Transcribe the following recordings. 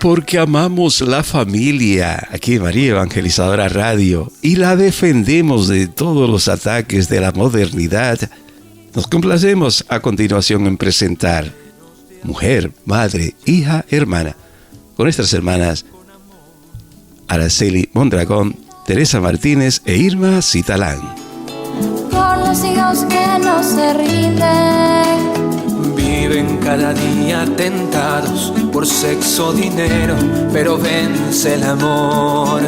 porque amamos la familia aquí en María Evangelizadora Radio y la defendemos de todos los ataques de la modernidad, nos complacemos a continuación en presentar Mujer, Madre, Hija, Hermana, con nuestras hermanas Araceli Mondragón, Teresa Martínez e Irma Citalán. Por los hijos que no se rinden, viven cada día tentados por sexo, dinero, pero vence el amor.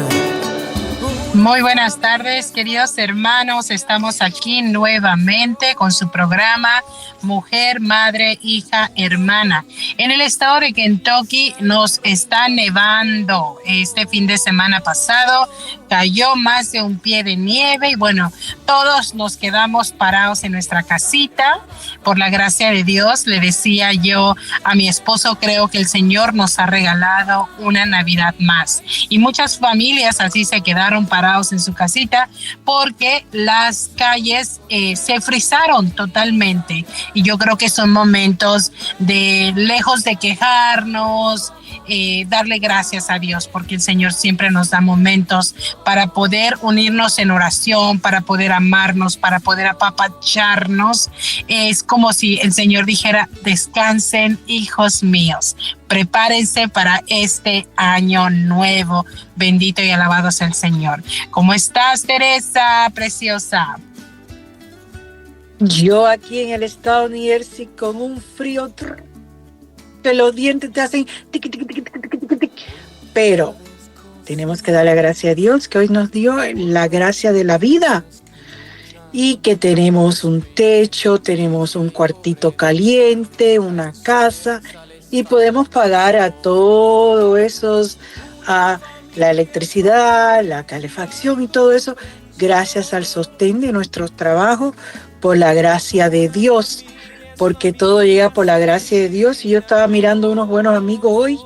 Muy buenas tardes, queridos hermanos. Estamos aquí nuevamente con su programa Mujer, Madre, Hija, Hermana. En el estado de Kentucky nos está nevando. Este fin de semana pasado cayó más de un pie de nieve y bueno, todos nos quedamos parados en nuestra casita. Por la gracia de Dios, le decía yo a mi esposo, creo que el Señor nos ha regalado una Navidad más. Y muchas familias así se quedaron parados en su casita porque las calles se frizaron totalmente. Y yo creo que son momentos de, lejos de quejarnos, darle gracias a Dios, porque el Señor siempre nos da momentos para poder unirnos en oración, para poder amarnos, para poder apapacharnos. Es como si el Señor dijera: descansen, hijos míos, prepárense para este año nuevo. Bendito y alabado sea el Señor. ¿Cómo estás, Teresa, preciosa? Yo aquí en el estado de New Jersey con un frío que los dientes te hacen tic, tic, tic, tic, tic, tic. Pero tenemos que darle gracias a Dios que hoy nos dio la gracia de la vida y que tenemos un techo, tenemos un cuartito caliente, una casa y podemos pagar a todos esos, a la electricidad, la calefacción y todo eso gracias al sostén de nuestros trabajos por la gracia de Dios, porque todo llega por la gracia de Dios. Y yo estaba mirando unos buenos amigos hoy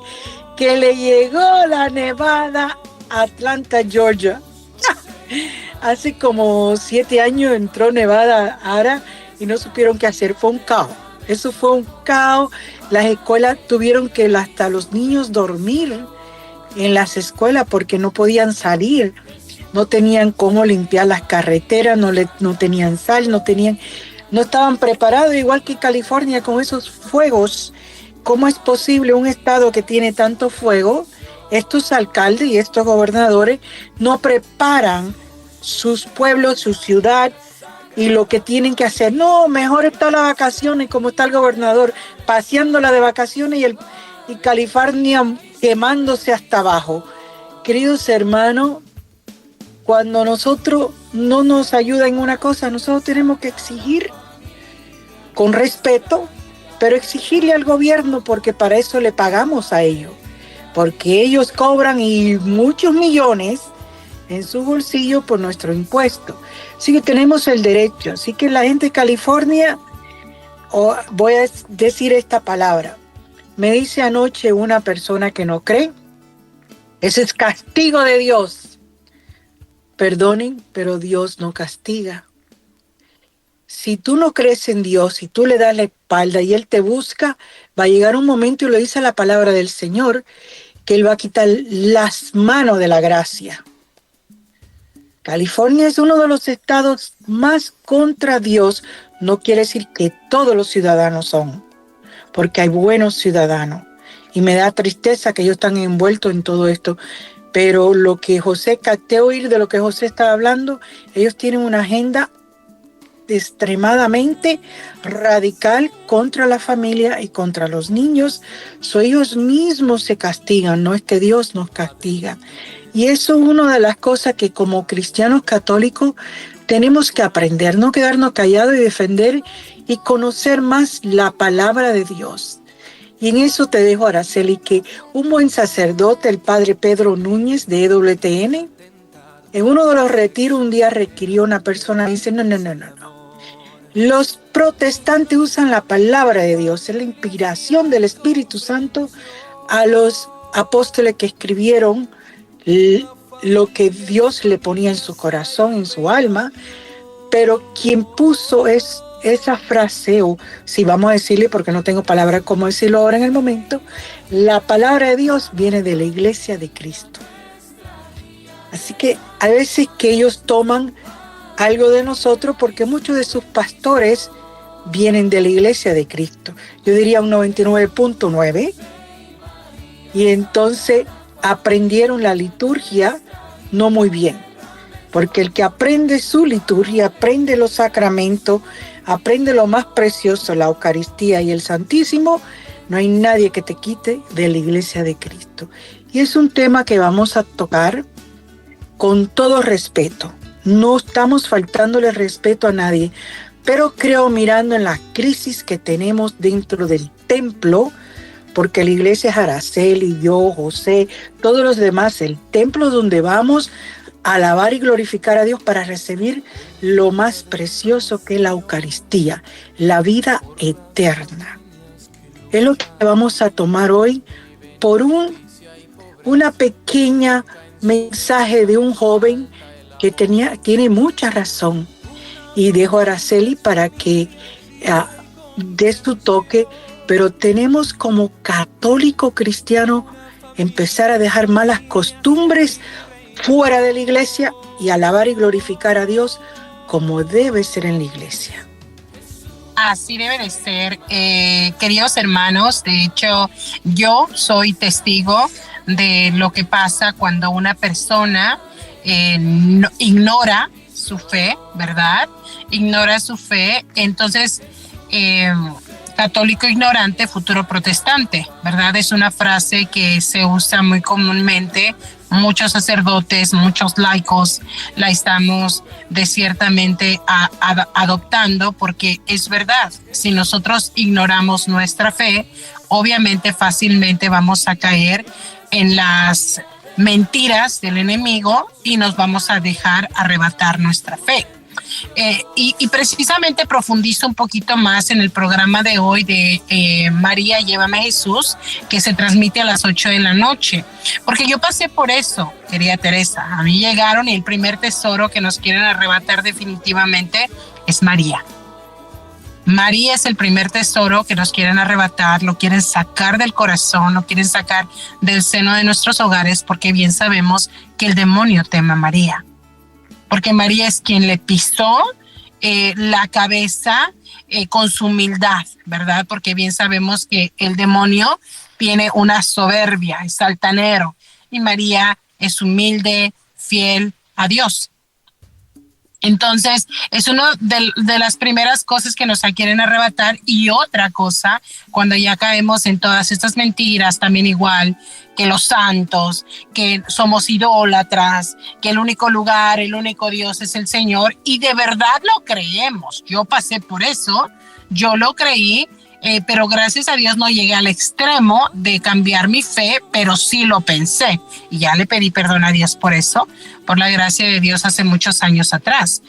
que le llegó la nevada a Atlanta, Georgia. Hace como 7 años entró nevada ahora y no supieron qué hacer. Fue un caos. Eso fue un caos. Las escuelas tuvieron que hasta los niños dormir en las escuelas porque no podían salir. No tenían cómo limpiar las carreteras, no tenían sal, no estaban preparados, igual que California con esos fuegos. ¿Cómo es posible un estado que tiene tanto fuego? Estos alcaldes y estos gobernadores no preparan sus pueblos, su ciudad y lo que tienen que hacer. No, mejor está las vacaciones, como está el gobernador, paseándola de vacaciones y California quemándose hasta abajo. Queridos hermanos, cuando nosotros no nos ayudan en una cosa, nosotros tenemos que exigir con respeto, pero exigirle al gobierno porque para eso le pagamos a ellos, porque ellos cobran y muchos millones en su bolsillo por nuestro impuesto. Así que tenemos el derecho. Así que la gente de California, voy a decir esta palabra, me dice anoche una persona que no cree, ese es castigo de Dios. Perdonen, pero Dios no castiga. Si tú no crees en Dios, si tú le das la espalda y Él te busca, va a llegar un momento, y lo dice la palabra del Señor, que Él va a quitar las manos de la gracia. California es uno de los estados más contra Dios. No quiere decir que todos los ciudadanos son, porque hay buenos ciudadanos. Y me da tristeza que ellos están envueltos en todo esto. Pero lo que José, capté oír de lo que José estaba hablando, ellos tienen una agenda extremadamente radical contra la familia y contra los niños. Ellos mismos se castigan, no es que Dios nos castiga. Y eso es una de las cosas que como cristianos católicos tenemos que aprender, no quedarnos callados y defender y conocer más la palabra de Dios. Y en eso te dejo, Araceli, que un buen sacerdote, el padre Pedro Núñez de EWTN, en uno de los retiros un día requirió a una persona y dice, no. Los protestantes usan la palabra de Dios, es la inspiración del Espíritu Santo a los apóstoles que escribieron lo que Dios le ponía en su corazón, en su alma, pero quien puso es esa frase, o si vamos a decirle, porque no tengo palabras cómo decirlo ahora en el momento, la palabra de Dios viene de la iglesia de Cristo. Así que a veces que ellos toman algo de nosotros, porque muchos de sus pastores vienen de la iglesia de Cristo. Yo diría un 99.9. Y entonces aprendieron la liturgia no muy bien. Porque el que aprende su liturgia, aprende los sacramentos, aprende lo más precioso, la Eucaristía y el Santísimo, no hay nadie que te quite de la iglesia de Cristo. Y es un tema que vamos a tocar con todo respeto. No estamos faltándole respeto a nadie, pero creo, mirando en la crisis que tenemos dentro del templo, porque la iglesia es Araceli, yo, José, todos los demás, el templo donde vamos a alabar y glorificar a Dios para recibir lo más precioso que es la Eucaristía, la vida eterna. Es lo que vamos a tomar hoy por una pequeña mensaje de un joven que tiene mucha razón, y dejo a Araceli para que dé su toque, pero tenemos como católico cristiano empezar a dejar malas costumbres fuera de la iglesia y alabar y glorificar a Dios como debe ser en la iglesia. Así debe de ser, queridos hermanos. De hecho, yo soy testigo de lo que pasa cuando una persona ignora su fe, ¿verdad? Ignora su fe. Entonces, católico ignorante, futuro protestante, ¿verdad? Es una frase que se usa muy comúnmente. Muchos sacerdotes, muchos laicos la estamos ciertamente adoptando, porque es verdad. Si nosotros ignoramos nuestra fe, obviamente fácilmente vamos a caer en las mentiras del enemigo y nos vamos a dejar arrebatar nuestra fe. Y precisamente profundizo un poquito más en el programa de hoy de María, llévame a Jesús, que se transmite a las 8 de la noche, porque yo pasé por eso, querida Teresa. A mí llegaron, y el primer tesoro que nos quieren arrebatar definitivamente es María. María es el primer tesoro que nos quieren arrebatar, lo quieren sacar del corazón, lo quieren sacar del seno de nuestros hogares, porque bien sabemos que el demonio teme a María. Porque María es quien le pisó la cabeza con su humildad, ¿verdad? Porque bien sabemos que el demonio tiene una soberbia, es altanero, y María es humilde, fiel a Dios. Entonces, es una de las primeras cosas que nos quieren arrebatar. Y otra cosa, cuando ya caemos en todas estas mentiras, también igual que los santos, que somos idólatras, que el único lugar, el único Dios es el Señor, y de verdad lo creemos. Yo pasé por eso, yo lo creí, pero gracias a Dios no llegué al extremo de cambiar mi fe, pero sí lo pensé, y ya le pedí perdón a Dios por eso, por la gracia de Dios, hace muchos años atrás.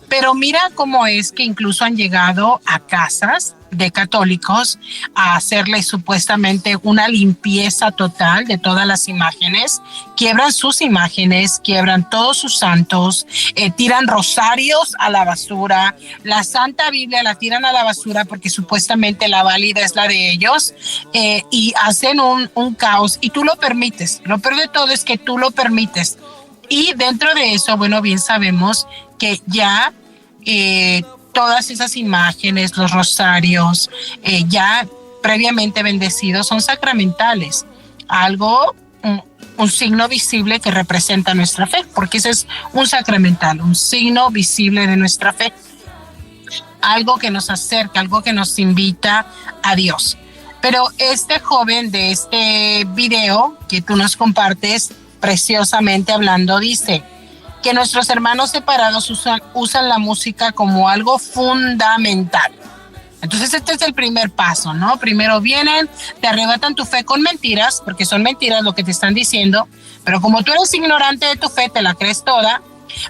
Pero mira cómo es que incluso han llegado a casas de católicos a hacerle supuestamente una limpieza total de todas las imágenes, quiebran sus imágenes, quiebran todos sus santos, tiran rosarios a la basura, la Santa Biblia la tiran a la basura porque supuestamente la válida es la de ellos, y hacen un caos, y tú lo permites. Lo peor de todo es que tú lo permites, y dentro de eso, bueno, bien sabemos que ya todas esas imágenes, los rosarios, ya previamente bendecidos, son sacramentales, algo, un signo visible que representa nuestra fe, porque ese es un sacramental, un signo visible de nuestra fe, algo que nos acerca, algo que nos invita a Dios. Pero este joven de este video que tú nos compartes, preciosamente hablando, dice que nuestros hermanos separados usan la música como algo fundamental. Entonces este es el primer paso, ¿no? Primero vienen, te arrebatan tu fe con mentiras, porque son mentiras lo que te están diciendo, pero como tú eres ignorante de tu fe, te la crees toda,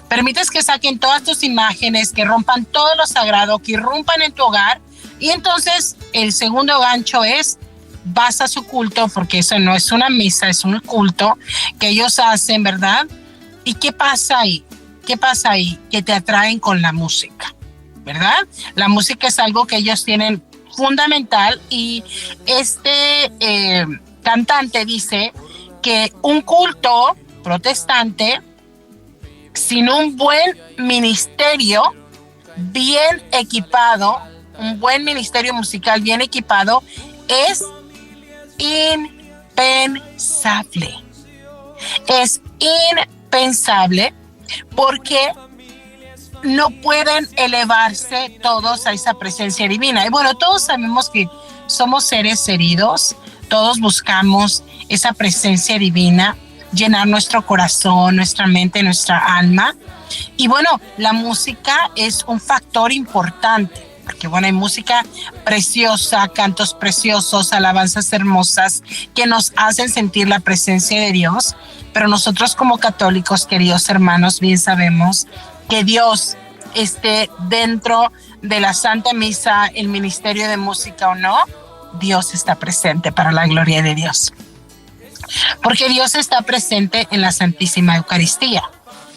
permites que saquen todas tus imágenes, que rompan todo lo sagrado, que irrumpan en tu hogar, y entonces el segundo gancho es: vas a su culto, porque eso no es una misa, es un culto que ellos hacen, ¿verdad? ¿Y qué pasa ahí? ¿Qué pasa ahí? Que te atraen con la música. ¿verdad? La música es algo que ellos tienen fundamental, y este cantante dice que un culto protestante sin un buen ministerio bien equipado, un buen ministerio musical bien equipado, es impensable. Es impensable porque no pueden elevarse todos a esa presencia divina. Y bueno, todos sabemos que somos seres heridos, todos buscamos esa presencia divina, llenar nuestro corazón, nuestra mente, nuestra alma. Y bueno, la música es un factor importante, porque bueno, hay música preciosa, cantos preciosos, alabanzas hermosas que nos hacen sentir la presencia de Dios. Pero nosotros como católicos, queridos hermanos, bien sabemos que Dios esté dentro de la Santa Misa, el ministerio de música o no, Dios está presente para la gloria de Dios. Porque Dios está presente en la Santísima Eucaristía.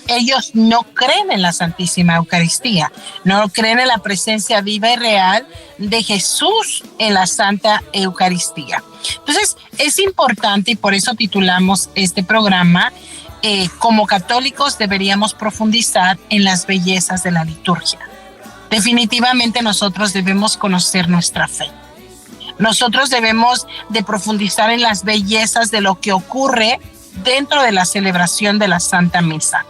Ellos no creen en la Santísima Eucaristía, no creen en la presencia viva y real de Jesús en la Santa Eucaristía. Entonces, es importante, y por eso titulamos este programa, como católicos deberíamos profundizar en las bellezas de la liturgia. Definitivamente nosotros debemos conocer nuestra fe. Nosotros debemos de profundizar en las bellezas de lo que ocurre dentro de la celebración de la Santa Misa.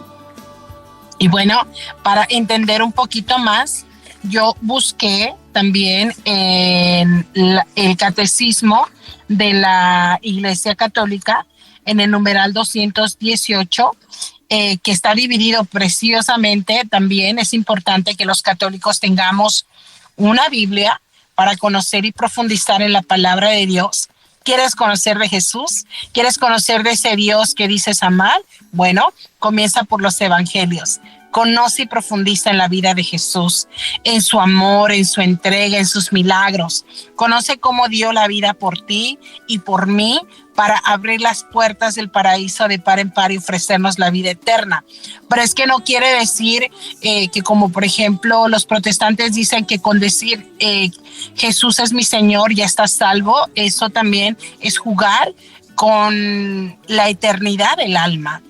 Y bueno, para entender un poquito más, yo busqué también en el catecismo de la Iglesia Católica, en el numeral 218, que está dividido preciosamente. También es importante que los católicos tengamos una Biblia para conocer y profundizar en la palabra de Dios. ¿Quieres conocer de Jesús? ¿Quieres conocer de ese Dios que dices amar? Bueno, comienza por los evangelios. Conoce y profundiza en la vida de Jesús, en su amor, en su entrega, en sus milagros. Conoce cómo dio la vida por ti y por mí para abrir las puertas del paraíso de par en par y ofrecernos la vida eterna. Pero es que no quiere decir que, como por ejemplo los protestantes dicen, que con decir Jesús es mi Señor ya estás salvo. Eso también es jugar con la eternidad del alma.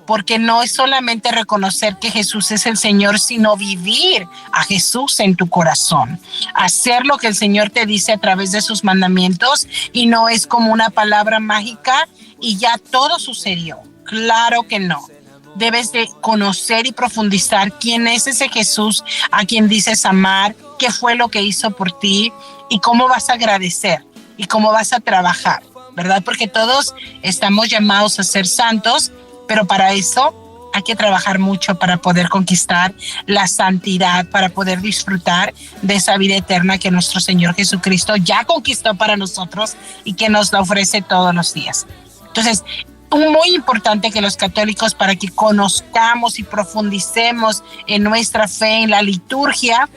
Porque no es solamente reconocer que Jesús es el Señor, sino vivir a Jesús en tu corazón. Hacer lo que el Señor te dice a través de sus mandamientos, y no es como una palabra mágica y ya todo sucedió. Claro que no. Debes de conocer y profundizar quién es ese Jesús a quien dices amar, qué fue lo que hizo por ti y cómo vas a agradecer y cómo vas a trabajar, ¿verdad? Porque todos estamos llamados a ser santos, pero para eso hay que trabajar mucho para poder conquistar la santidad, para poder disfrutar de esa vida eterna que nuestro Señor Jesucristo ya conquistó para nosotros y que nos la ofrece todos los días. Entonces, muy importante que los católicos, para que conozcamos y profundicemos en nuestra fe, en la liturgia,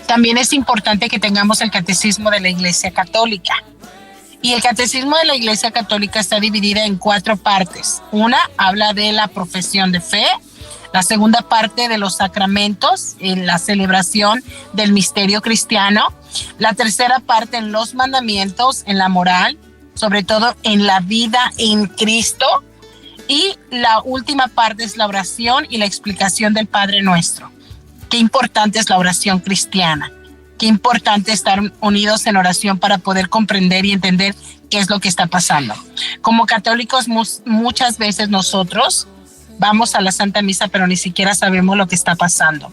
también es importante que tengamos el catecismo de la Iglesia Católica. Y el catecismo de la Iglesia Católica está dividida en 4 partes. Una habla de la profesión de fe, la segunda parte de los sacramentos, en la celebración del misterio cristiano, la tercera parte en los mandamientos, en la moral, sobre todo en la vida en Cristo, y la última parte es la oración y la explicación del Padre Nuestro. Qué importante es la oración cristiana. Qué importante estar unidos en oración para poder comprender y entender qué es lo que está pasando. Como católicos, muchas veces nosotros vamos a la Santa Misa, pero ni siquiera sabemos lo que está pasando.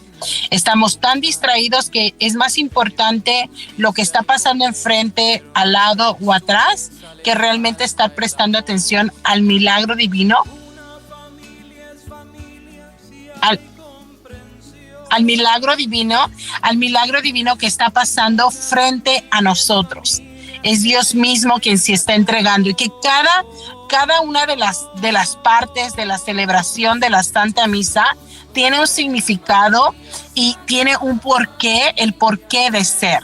Estamos tan distraídos que es más importante lo que está pasando enfrente, al lado o atrás, que realmente estar prestando atención al milagro divino, al milagro divino que está pasando frente a nosotros. Es Dios mismo quien se está entregando, y que cada una de las partes de la celebración de la Santa Misa tiene un significado y tiene un porqué, el porqué de ser.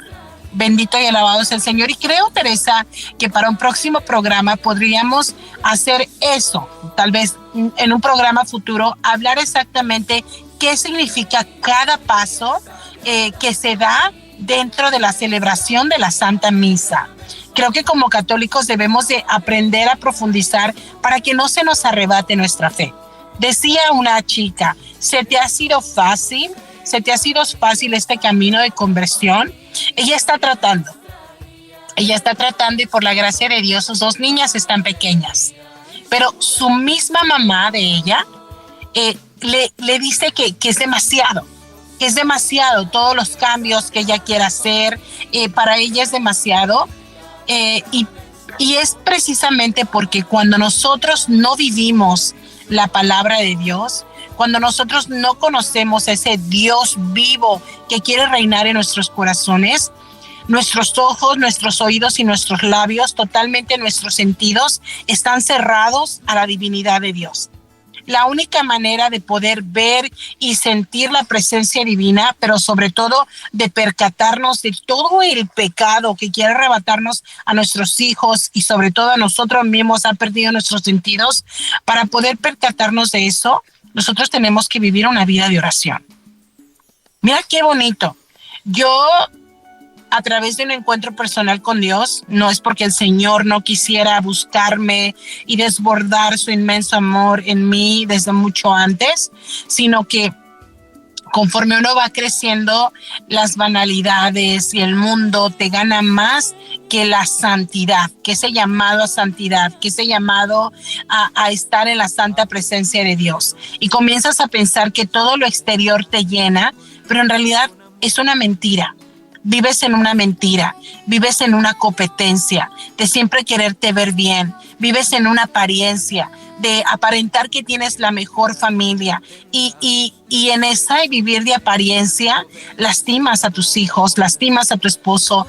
Bendito y alabado es el Señor. Y creo, Teresa, que para un próximo programa podríamos hacer eso, tal vez en un programa futuro, hablar exactamente qué significa cada paso que se da dentro de la celebración de la Santa Misa. Creo que como católicos debemos de aprender a profundizar para que no se nos arrebate nuestra fe. Decía una chica, ¿se te ha sido fácil este camino de conversión? Ella está tratando y por la gracia de Dios sus 2 niñas están pequeñas, pero su misma mamá de ella le dice que es demasiado todos los cambios que ella quiere hacer, para ella es demasiado, y es precisamente porque cuando nosotros no vivimos la palabra de Dios, cuando nosotros no conocemos ese Dios vivo que quiere reinar en nuestros corazones, nuestros ojos, nuestros oídos y nuestros labios, totalmente nuestros sentidos, están cerrados a la divinidad de Dios. La única manera de poder ver y sentir la presencia divina, pero sobre todo de percatarnos de todo el pecado que quiere arrebatarnos a nuestros hijos y sobre todo a nosotros mismos, ha perdido nuestros sentidos. Para poder percatarnos de eso, nosotros tenemos que vivir una vida de oración. Mira qué bonito. Yo, a través de un encuentro personal con Dios, no es porque el Señor no quisiera buscarme y desbordar su inmenso amor en mí desde mucho antes, sino que conforme uno va creciendo, las banalidades y el mundo te gana más que la santidad, que ese llamado a santidad, que ese llamado a estar en la santa presencia de Dios. Y comienzas a pensar que todo lo exterior te llena, pero en realidad es una mentira. Vives en una mentira, vives en una competencia de siempre quererte ver bien, vives en una apariencia de aparentar que tienes la mejor familia y en esa vivir de apariencia lastimas a tus hijos, lastimas a tu esposo,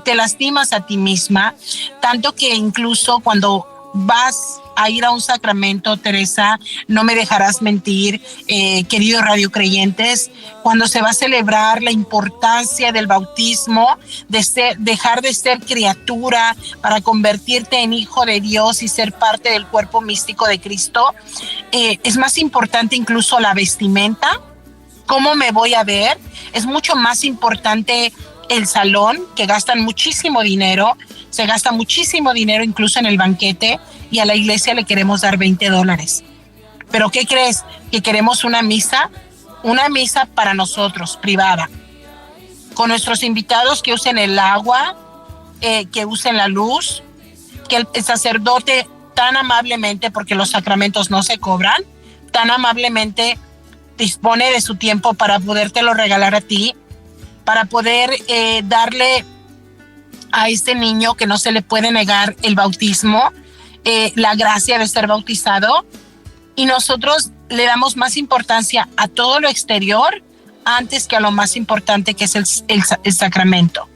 te lastimas a ti misma, tanto que incluso cuando vas a ir a un sacramento, Teresa, no me dejarás mentir, queridos radiocreyentes, cuando se va a celebrar la importancia del bautismo, dejar de ser criatura para convertirte en hijo de Dios y ser parte del cuerpo místico de Cristo, es más importante incluso la vestimenta, cómo me voy a ver, es mucho más importante el salón, que gastan muchísimo dinero, se gasta muchísimo dinero incluso en el banquete, y a la iglesia le queremos dar $20. ¿Pero qué crees? Que queremos una misa para nosotros, privada, con nuestros invitados que usen el agua, que usen la luz, que el sacerdote tan amablemente, porque los sacramentos no se cobran, tan amablemente dispone de su tiempo para podértelo regalar a ti, para poder darle a este niño que no se le puede negar el bautismo, la gracia de ser bautizado, y nosotros le damos más importancia a todo lo exterior antes que a lo más importante, que es el sacramento.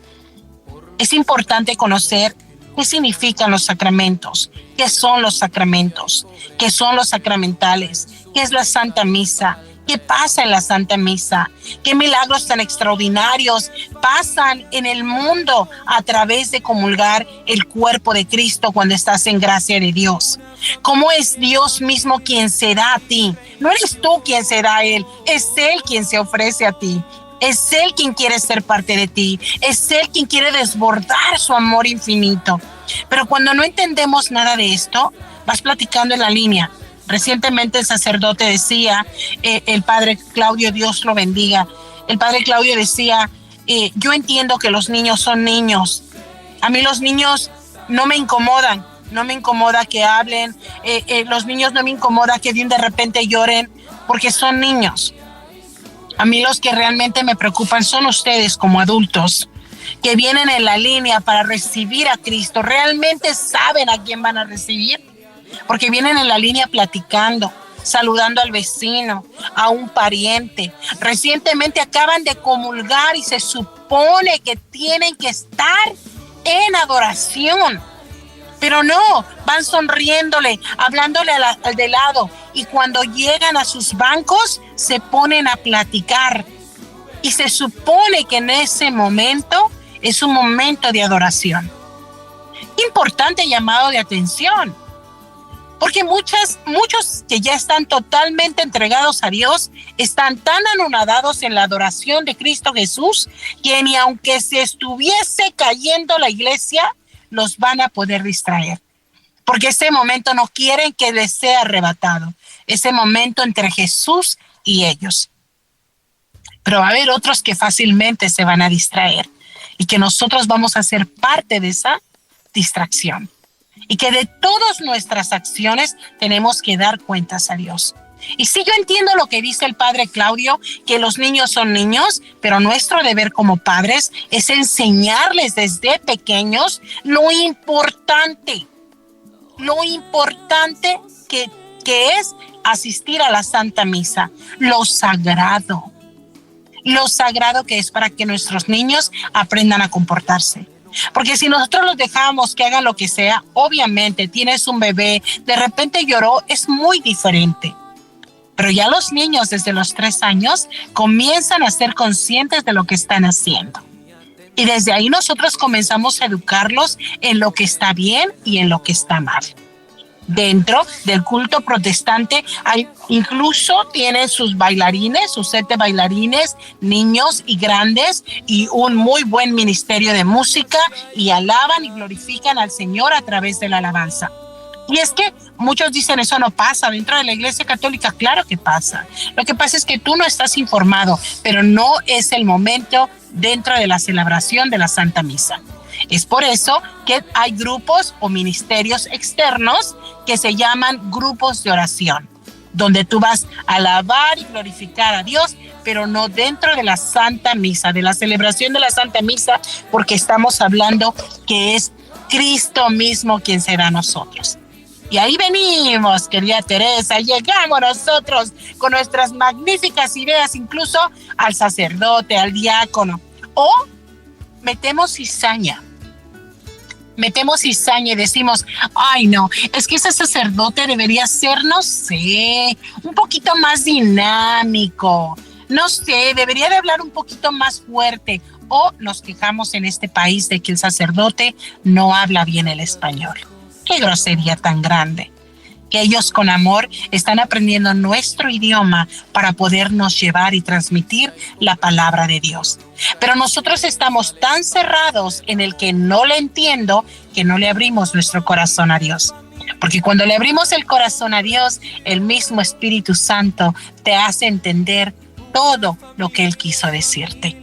Es importante conocer qué significan los sacramentos, qué son los sacramentos, qué son los sacramentales, qué es la Santa Misa, qué pasa en la Santa Misa, qué milagros tan extraordinarios pasan en el mundo a través de comulgar el cuerpo de Cristo cuando estás en gracia de Dios. Cómo es Dios mismo quien se da a ti. No eres tú quien se da a Él, es Él quien se ofrece a ti. Es Él quien quiere ser parte de ti, es Él quien quiere desbordar su amor infinito. Pero cuando no entendemos nada de esto, vas platicando en la línea. Recientemente el sacerdote decía, el padre Claudio, Dios lo bendiga, el padre Claudio decía, yo entiendo que los niños son niños, a mí los niños no me incomodan, no me incomoda que hablen, los niños no me incomoda que de repente lloren, porque son niños. A mí los que realmente me preocupan son ustedes como adultos, que vienen en la línea para recibir a Cristo. ¿Realmente saben a quién van a recibir? Porque vienen en la línea platicando, saludando al vecino, a un pariente. Recientemente acaban de comulgar y se supone que tienen que estar en adoración. Pero no, van sonriéndole, hablándole al de lado. Y cuando llegan a sus bancos, se ponen a platicar. Y se supone que en ese momento es un momento de adoración. Importante llamado de atención. Porque muchos que ya están totalmente entregados a Dios están tan anonadados en la adoración de Cristo Jesús que ni aunque se estuviese cayendo la iglesia, los van a poder distraer. Porque ese momento no quieren que les sea arrebatado. Ese momento entre Jesús y ellos. Pero va a haber otros que fácilmente se van a distraer y que nosotros vamos a ser parte de esa distracción. Y que de todas nuestras acciones tenemos que dar cuentas a Dios. Y sí, yo entiendo lo que dice el padre Claudio, que los niños son niños, pero nuestro deber como padres es enseñarles desde pequeños lo importante que es asistir a la Santa Misa, lo sagrado que es para que nuestros niños aprendan a comportarse. Porque si nosotros los dejamos que hagan lo que sea, obviamente tienes un bebé, de repente lloró, es muy diferente. Pero ya los niños desde los 3 años comienzan a ser conscientes de lo que están haciendo. Y desde ahí nosotros comenzamos a educarlos en lo que está bien y en lo que está mal. Dentro del culto protestante incluso tienen sus bailarines, sus set de bailarines, niños y grandes, y un muy buen ministerio de música, y alaban y glorifican al Señor a través de la alabanza. Y es que muchos dicen, eso no pasa dentro de la Iglesia Católica. Claro que pasa. Lo que pasa es que tú no estás informado, pero no es el momento dentro de la celebración de la Santa Misa. Es por eso que hay grupos o ministerios externos que se llaman grupos de oración, donde tú vas a alabar y glorificar a Dios, pero no dentro de la Santa Misa, de la celebración de la Santa Misa, porque estamos hablando que es Cristo mismo quien se da a nosotros. Y ahí venimos, querida Teresa, llegamos nosotros con nuestras magníficas ideas, incluso al sacerdote, al diácono, o metemos cizaña y decimos, ay no, es que ese sacerdote debería ser, no sé, un poquito más dinámico, no sé, debería de hablar un poquito más fuerte, o nos quejamos en este país de que el sacerdote no habla bien el español. Qué grosería tan grande. Que ellos con amor están aprendiendo nuestro idioma para podernos llevar y transmitir la palabra de Dios. Pero nosotros estamos tan cerrados en el que no le entiendo que no le abrimos nuestro corazón a Dios. Porque cuando le abrimos el corazón a Dios, el mismo Espíritu Santo te hace entender todo lo que Él quiso decirte.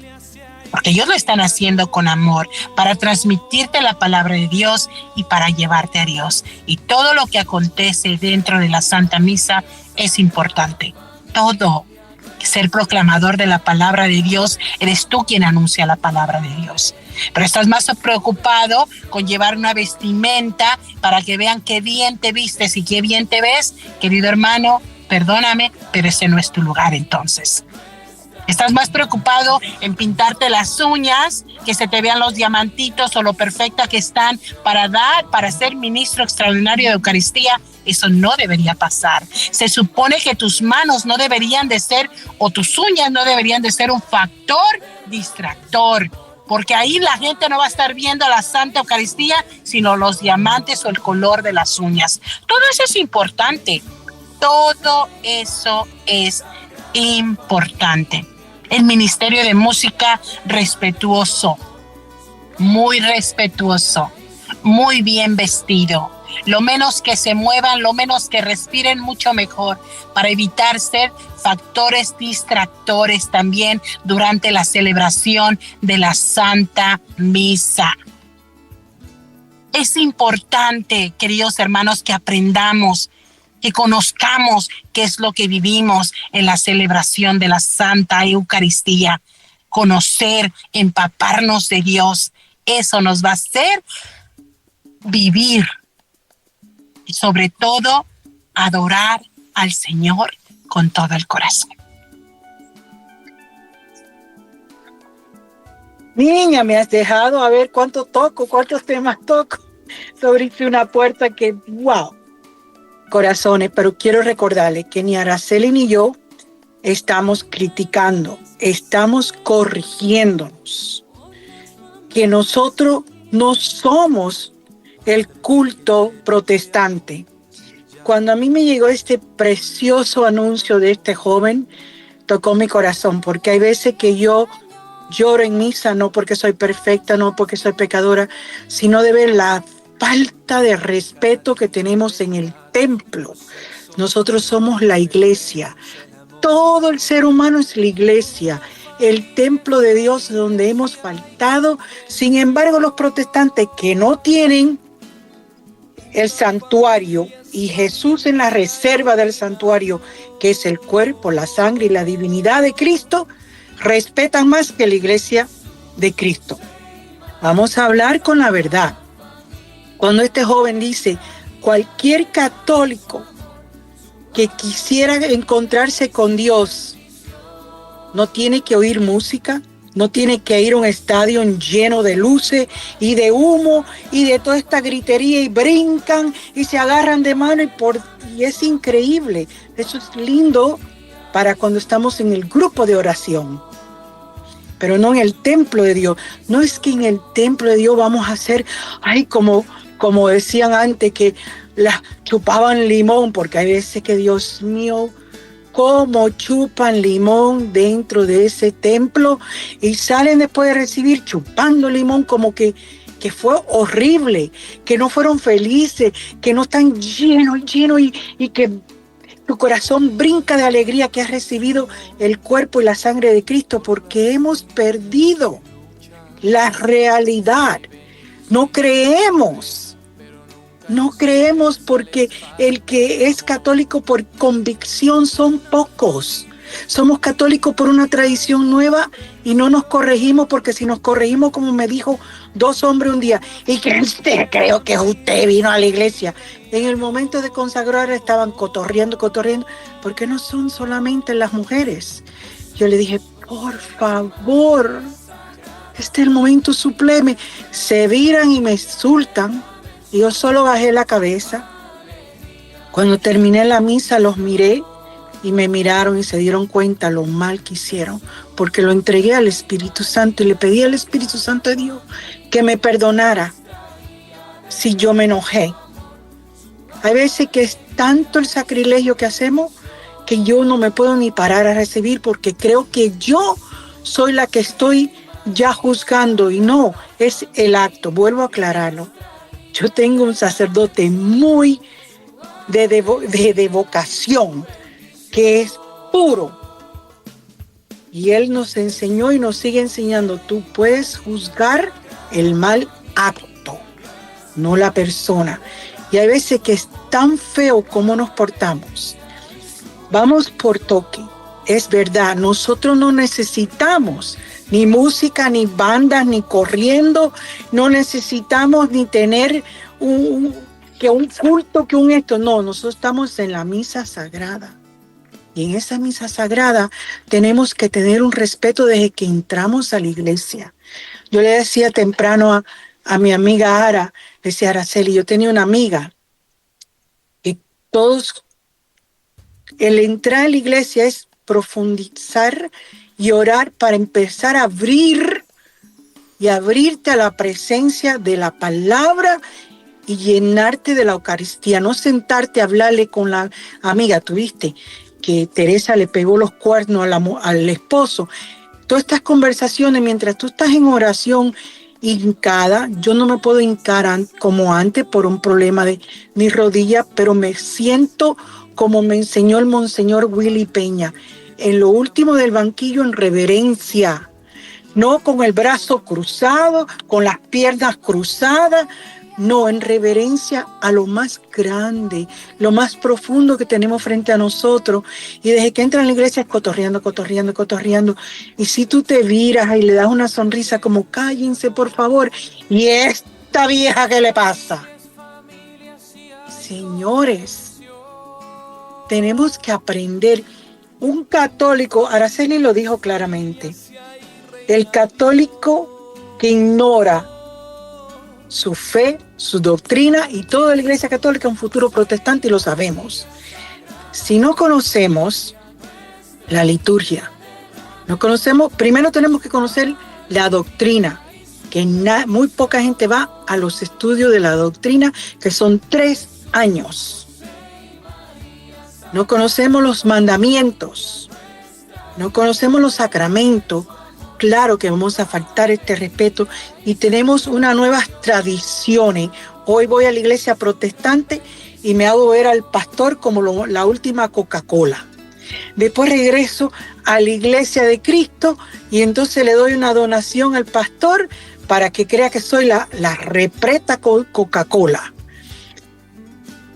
Porque ellos lo están haciendo con amor para transmitirte la palabra de Dios y para llevarte a Dios. Y todo lo que acontece dentro de la Santa Misa es importante. Todo. Ser proclamador de la palabra de Dios, eres tú quien anuncia la palabra de Dios. Pero estás más preocupado con llevar una vestimenta para que vean qué bien te vistes y qué bien te ves. Querido hermano, perdóname, pero ese no es tu lugar entonces. Estás más preocupado en pintarte las uñas, que se te vean los diamantitos o lo perfecta que están para ser ministro extraordinario de Eucaristía. Eso no debería pasar. Se supone que tus manos no deberían de ser, o tus uñas no deberían de ser un factor distractor, porque ahí la gente no va a estar viendo la Santa Eucaristía, sino los diamantes o el color de las uñas. Todo eso es importante. Todo eso es importante. El ministerio de música respetuoso, muy respetuoso, muy bien vestido. Lo menos que se muevan, lo menos que respiren, mucho mejor, para evitar ser factores distractores también durante la celebración de la Santa Misa. Es importante, queridos hermanos, que aprendamos, que conozcamos qué es lo que vivimos en la celebración de la Santa Eucaristía. Conocer, empaparnos de Dios, eso nos va a hacer vivir y sobre todo adorar al Señor con todo el corazón. Niña, me has dejado a ver cuántos temas toco sobre una puerta que, wow. Corazones, pero quiero recordarles que ni Araceli ni yo estamos criticando, estamos corrigiéndonos, que nosotros no somos el culto protestante, Cuando a mí me llegó este precioso anuncio de este joven, tocó mi corazón, porque hay veces que yo lloro en misa, no porque soy perfecta, no porque soy pecadora, sino de ver la falta de respeto que tenemos en el templo. Nosotros somos la iglesia. Todo el ser humano es la iglesia, el templo de Dios donde hemos faltado. Sin embargo, los protestantes que no tienen el santuario y Jesús en la reserva del santuario, que es el cuerpo, la sangre y la divinidad de Cristo, respetan más que la iglesia de Cristo. Vamos a hablar con la verdad. Cuando este joven dice, cualquier católico que quisiera encontrarse con Dios no tiene que oír música, no tiene que ir a un estadio lleno de luces y de humo y de toda esta gritería, y brincan y se agarran de mano y es increíble. Eso es lindo para cuando estamos en el grupo de oración, pero no en el templo de Dios. No es que en el templo de Dios vamos a hacer, como decían antes, que chupaban limón, porque hay veces que, Dios mío, cómo chupan limón dentro de ese templo y salen después de recibir chupando limón, como que fue horrible, que no fueron felices, que no están llenos y que tu corazón brinca de alegría que has recibido el cuerpo y la sangre de Cristo, porque hemos perdido la realidad. No creemos porque el que es católico por convicción son pocos. Somos católicos por una tradición nueva y no nos corregimos, porque si nos corregimos, como me dijo 2 hombres un día, y que usted, creo que usted vino a la iglesia, en el momento de consagrar estaban cotorreando, porque no son solamente las mujeres. Yo le dije, por favor, este es el momento sublime. Se viran y me insultan. Y yo solo bajé la cabeza. Cuando terminé la misa, los miré y me miraron y se dieron cuenta lo mal que hicieron, porque lo entregué al Espíritu Santo y le pedí al Espíritu Santo de Dios que me perdonara si yo me enojé. Hay veces que es tanto el sacrilegio que hacemos que yo no me puedo ni parar a recibir, porque creo que yo soy la que estoy ya juzgando, y no, es el acto. Vuelvo a aclararlo. Yo tengo un sacerdote muy de vocación, que es puro. Y él nos enseñó y nos sigue enseñando. Tú puedes juzgar el mal acto, no la persona. Y hay veces que es tan feo como nos portamos. Vamos por toque. Es verdad, nosotros no necesitamos ni música, ni bandas, ni corriendo. No necesitamos ni tener un culto, que un esto. No, nosotros estamos en la misa sagrada. Y en esa misa sagrada tenemos que tener un respeto desde que entramos a la iglesia. Yo le decía temprano a mi amiga Ara, decía Araceli, yo tenía una amiga que el entrar a la iglesia es profundizar y orar para empezar a abrirte a la presencia de la palabra y llenarte de la Eucaristía. No sentarte a hablarle con la amiga. Tuviste que Teresa le pegó los cuernos al esposo. Todas estas conversaciones, mientras tú estás en oración hincada, yo no me puedo hincar como antes por un problema de mi rodilla, pero me siento como me enseñó el monseñor Willy Peña, en lo último del banquillo, en reverencia, no con el brazo cruzado, con las piernas cruzadas, no, en reverencia a lo más grande, lo más profundo que tenemos frente a nosotros. Y desde que entra en la iglesia es cotorreando. Y si tú te viras y le das una sonrisa como cállense por favor, ¿y esta vieja qué le pasa? Señores, tenemos que aprender. Un católico, Araceli lo dijo claramente, el católico que ignora su fe, su doctrina y toda la iglesia católica, un futuro protestante, y lo sabemos. Si no conocemos la liturgia, primero tenemos que conocer la doctrina, que muy poca gente va a los estudios de la doctrina, que son 3 años. no conocemos los mandamientos, no conocemos los sacramentos, claro que vamos a faltar este respeto y tenemos unas nuevas tradiciones. Hoy voy a la iglesia protestante y me hago ver al pastor como la última Coca-Cola. Después regreso a la iglesia de Cristo y entonces le doy una donación al pastor para que crea que soy la repreta Coca-Cola.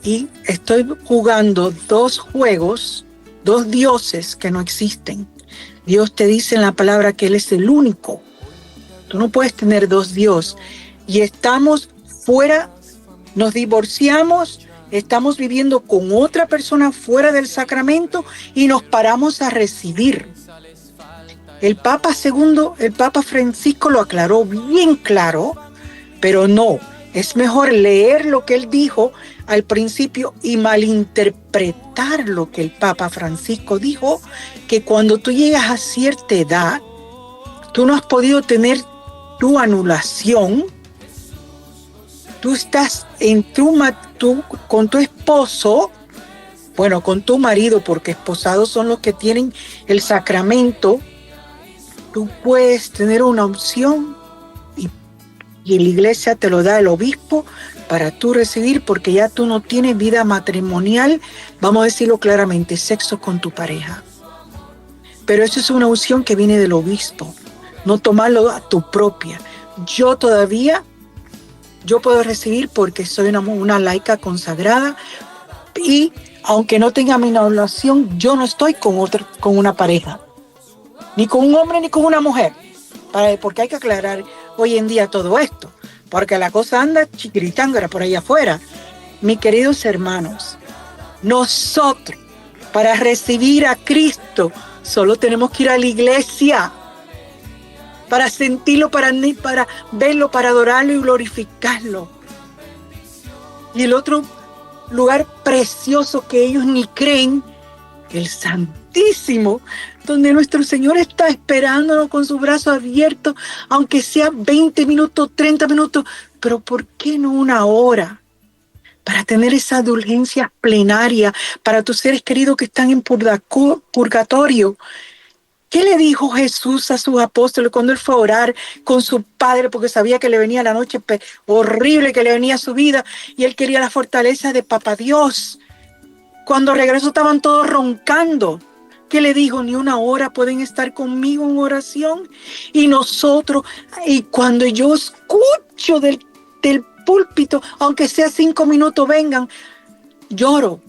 Y estoy jugando dos juegos, dos dioses que no existen. Dios te dice en la palabra que Él es el único. Tú no puedes tener dos dioses. Y estamos fuera, nos divorciamos, estamos viviendo con otra persona fuera del sacramento y nos paramos a recibir. El Papa Francisco lo aclaró bien claro, pero no. Es mejor leer lo que él dijo al principio y malinterpretar lo que el Papa Francisco dijo, que cuando tú llegas a cierta edad, tú no has podido tener tu anulación, tú estás con tu esposo, bueno, con tu marido, porque esposados son los que tienen el sacramento, tú puedes tener una opción y la iglesia te lo da el obispo para tú recibir, porque ya tú no tienes vida matrimonial, vamos a decirlo claramente, sexo con tu pareja. Pero eso es una opción que viene del obispo, no tomarlo a tu propia. Yo puedo recibir porque soy una laica consagrada y aunque no tenga mi anulación, yo no estoy con una pareja, ni con un hombre ni con una mujer, porque hay que aclarar hoy en día todo esto, porque la cosa anda chiquiritángara por ahí afuera. Mis queridos hermanos, nosotros para recibir a Cristo solo tenemos que ir a la iglesia, para sentirlo, para verlo, para adorarlo y glorificarlo. Y el otro lugar precioso que ellos ni creen, el Santísimo, donde nuestro Señor está esperándonos con sus brazos abiertos, aunque sea 20 minutos, 30 minutos, pero ¿por qué no una hora? Para tener esa indulgencia plenaria para tus seres queridos que están en purgatorio. ¿Qué le dijo Jesús a sus apóstoles cuando él fue a orar con su Padre? Porque sabía que le venía la noche horrible que le venía a su vida y él quería la fortaleza de Papá Dios. Cuando regresó estaban todos roncando. ¿Qué le dijo? Ni una hora pueden estar conmigo en oración. Y nosotros, y cuando yo escucho del púlpito, aunque sea 5 minutos, vengan, lloro.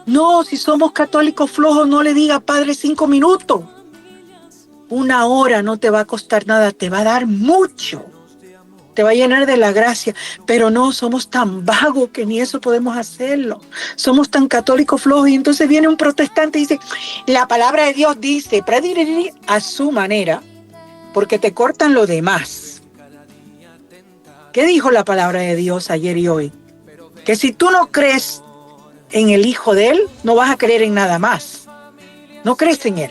No, si somos católicos flojos, no le diga Padre 5 minutos. 1 hora no te va a costar nada, te va a dar mucho. Te va a llenar de la gracia, pero no, somos tan vagos que ni eso podemos hacerlo. Somos tan católicos flojos y entonces viene un protestante y dice, la palabra de Dios dice, a su manera, porque te cortan lo demás. ¿Qué dijo la palabra de Dios ayer y hoy? Que si tú no crees en el Hijo de Él, no vas a creer en nada más. No crees en Él.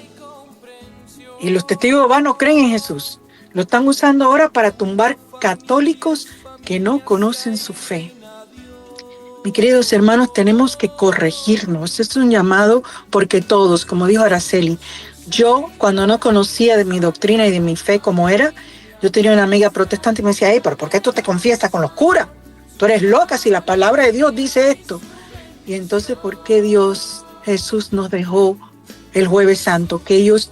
Y los testigos de Jehová no creen en Jesús. Lo están usando ahora para tumbar católicos que no conocen su fe. Mis queridos hermanos, tenemos que corregirnos. Es un llamado porque todos, como dijo Araceli, yo cuando no conocía de mi doctrina y de mi fe como era, yo tenía una amiga protestante y me decía, pero ¿por qué tú te confiesas con los curas? Tú eres loca si la palabra de Dios dice esto. Y entonces, ¿por qué Jesús nos dejó el Jueves Santo? Que ellos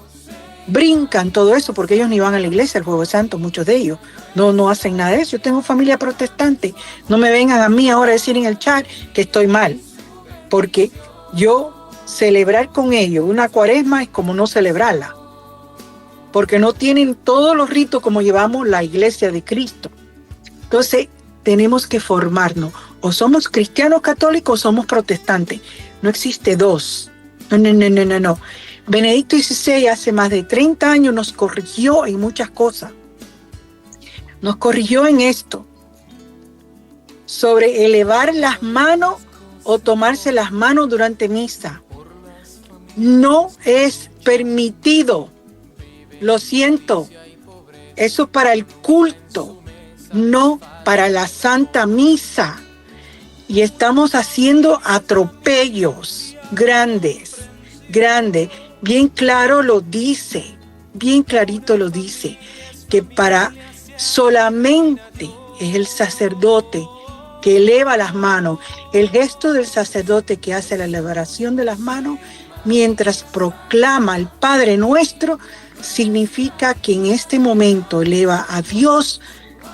brincan todo eso, porque ellos ni van a la iglesia el Jueves Santo, muchos de ellos. No hacen nada de eso. Yo tengo familia protestante. No me vengan a mí ahora a decir en el chat que estoy mal. Porque yo celebrar con ellos una cuaresma es como no celebrarla. Porque no tienen todos los ritos como llevamos la iglesia de Cristo. Entonces, tenemos que formarnos. O somos cristianos católicos o somos protestantes. No existe dos. No. Benedicto XVI hace más de 30 años nos corrigió en muchas cosas. Nos corrigió en esto. Sobre elevar las manos o tomarse las manos durante misa. No es permitido. Lo siento. Eso es para el culto, no para la Santa Misa. Y estamos haciendo atropellos. grandes, grandes. Bien claro lo dice, bien clarito lo dice, que para solamente es el sacerdote que eleva las manos. El gesto del sacerdote que hace la elevación de las manos mientras proclama el Padre Nuestro significa que en este momento eleva a Dios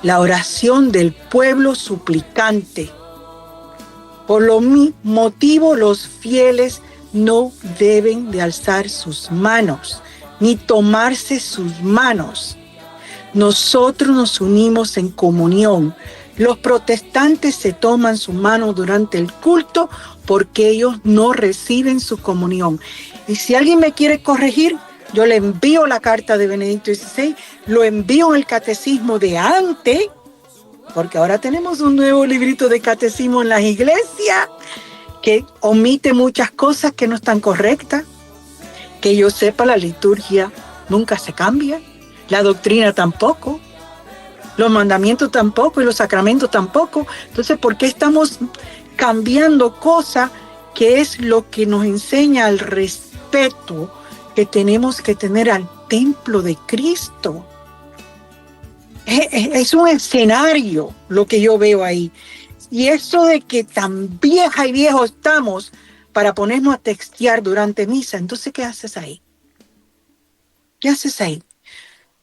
la oración del pueblo suplicante. Por lo motivo, los fieles no deben de alzar sus manos ni tomarse sus manos. Nosotros nos unimos en comunión. Los protestantes se toman su mano durante el culto porque ellos no reciben su comunión. Y si alguien me quiere corregir, yo le envío la carta de Benedicto XVI, lo envío en el catecismo de antes, porque ahora tenemos un nuevo librito de catecismo en las iglesias que omite muchas cosas que no están correctas. Que yo sepa, la liturgia nunca se cambia, la doctrina tampoco, los mandamientos tampoco y los sacramentos tampoco. Entonces, ¿por qué estamos cambiando cosas que es lo que nos enseña el respeto que tenemos que tener al templo de Cristo? Es un escenario lo que yo veo ahí. Y eso de que tan vieja y viejos estamos para ponernos a textear durante misa, entonces, ¿qué haces ahí? ¿Qué haces ahí?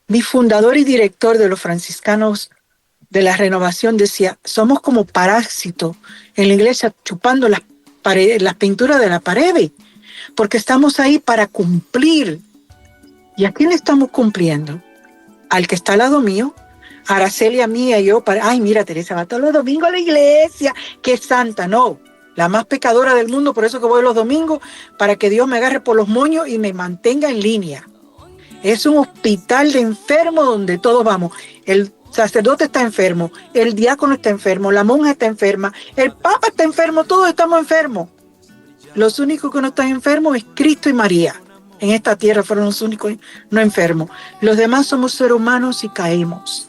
Mi fundador y director de los franciscanos de la Renovación decía, somos como parásitos en la iglesia chupando las pinturas de la pared, porque estamos ahí para cumplir. ¿Y a quién le estamos cumpliendo? Al que está al lado mío, a Araceli, a mí, a yo, ay, mira, Teresa va todos los domingos a la iglesia, qué santa. No, la más pecadora del mundo, por eso que voy los domingos, para que Dios me agarre por los moños y me mantenga en línea. Es un hospital de enfermos donde todos vamos. El sacerdote está enfermo, el diácono está enfermo, la monja está enferma, el papa está enfermo, todos estamos enfermos. Los únicos que no están enfermos es Cristo y María. En esta tierra fueron los únicos no enfermos. Los demás somos seres humanos y caemos.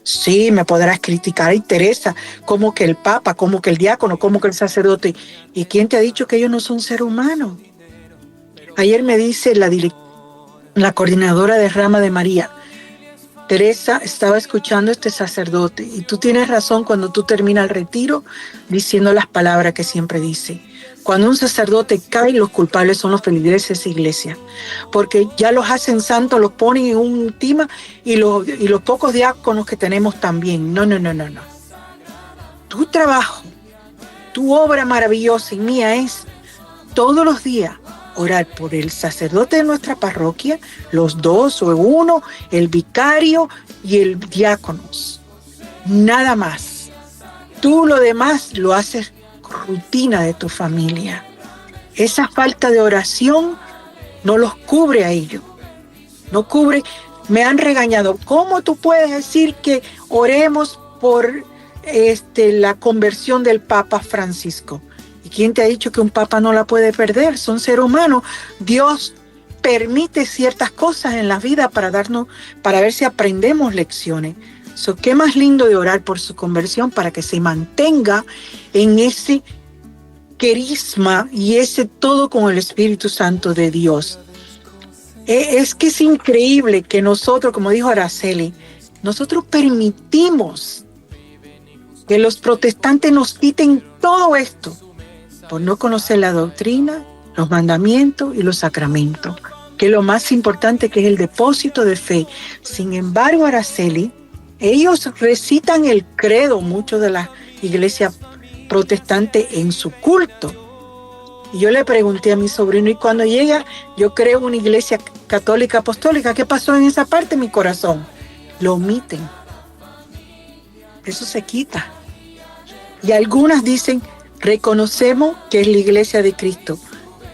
Sí, me podrás criticar, ay Teresa, como que el papa, como que el diácono, como que el sacerdote. ¿Y quién te ha dicho que ellos no son seres humanos? Ayer me dice la coordinadora de Rama de María, Teresa, estaba escuchando a este sacerdote y tú tienes razón cuando tú terminas el retiro diciendo las palabras que siempre dice. Cuando un sacerdote cae, los culpables son los feligreses de esa iglesia, porque ya los hacen santos, los ponen en un tima y los pocos diáconos que tenemos también. No. Tu trabajo, tu obra maravillosa y mía es todos los días orar por el sacerdote de nuestra parroquia, los dos o uno, el vicario y el diáconos. Nada más. Tú lo demás lo haces rutina de tu familia. Esa falta de oración no los cubre a ellos. No cubre. Me han regañado. ¿Cómo tú puedes decir que oremos por la conversión del Papa Francisco? ¿Y quién te ha dicho que un papa no la puede perder? Son seres humanos. Dios permite ciertas cosas en la vida para ver si aprendemos lecciones. ¿Qué más lindo de orar por su conversión para que se mantenga en ese querisma y ese todo con el Espíritu Santo de Dios? Es que es increíble que nosotros, como dijo Araceli, nosotros permitimos que los protestantes nos quiten todo esto por no conocer la doctrina, los mandamientos y los sacramentos, que es lo más importante, que es el depósito de fe. Sin embargo, Araceli, ellos recitan el credo, muchos de las iglesias protestantes, en su culto. Y yo le pregunté a mi sobrino, y cuando llega, yo creo una iglesia católica apostólica, ¿qué pasó en esa parte de mi corazón? Lo omiten. Eso se quita. Y algunas dicen, reconocemos que es la iglesia de Cristo.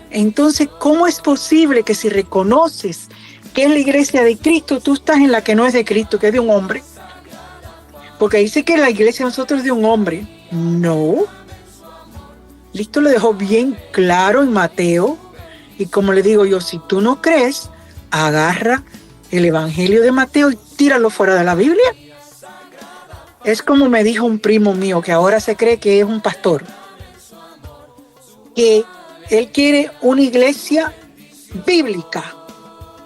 Entonces, ¿cómo es posible que si reconoces que es la iglesia de Cristo, tú estás en la que no es de Cristo, que es de un hombre? Porque dice que la iglesia de nosotros es de un hombre. No. Cristo lo dejó bien claro en Mateo. Y como le digo yo, si tú no crees, agarra el Evangelio de Mateo y tíralo fuera de la Biblia. Es como me dijo un primo mío, que ahora se cree que es un pastor, que Él quiere una iglesia bíblica,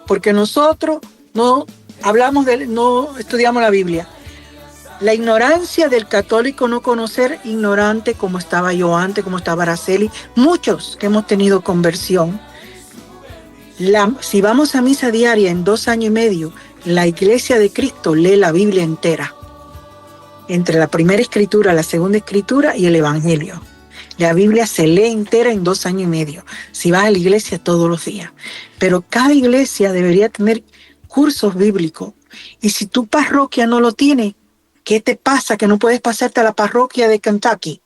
porque nosotros no estudiamos la Biblia. La ignorancia del católico no conocer, ignorante como estaba yo antes, como estaba Araceli, muchos que hemos tenido conversión. Si vamos a misa diaria en 2 años y medio, la Iglesia de Cristo lee la Biblia entera, entre la primera escritura, la segunda escritura y el Evangelio. La Biblia se lee entera en 2 años y medio, si vas a la iglesia todos los días. Pero cada iglesia debería tener cursos bíblicos. Y si tu parroquia no lo tiene, ¿qué te pasa que no puedes pasarte a la parroquia de Kentucky,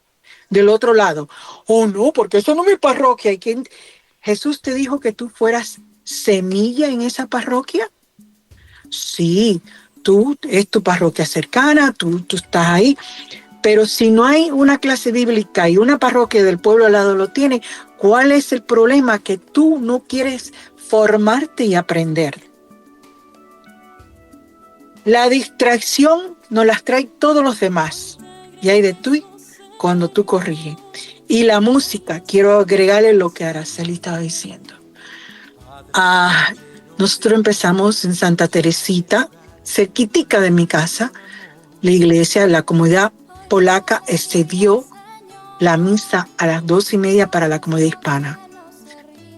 del otro lado? Oh, no, porque eso no es mi parroquia. ¿Y quién? Jesús te dijo que tú fueras semilla en esa parroquia. Sí, es tu parroquia cercana, tú estás ahí. Pero si no hay una clase bíblica y una parroquia del pueblo al lado lo tiene, ¿cuál es el problema? Que tú no quieres formarte y aprender. La distracción nos las trae todos los demás. Y hay de tú cuando tú corriges. Y la música, quiero agregarle lo que Araceli estaba diciendo. Nosotros empezamos en Santa Teresita, cerquitica de mi casa. La iglesia, la comunidad polaca excedió la misa a las 2:30 para la comunidad hispana.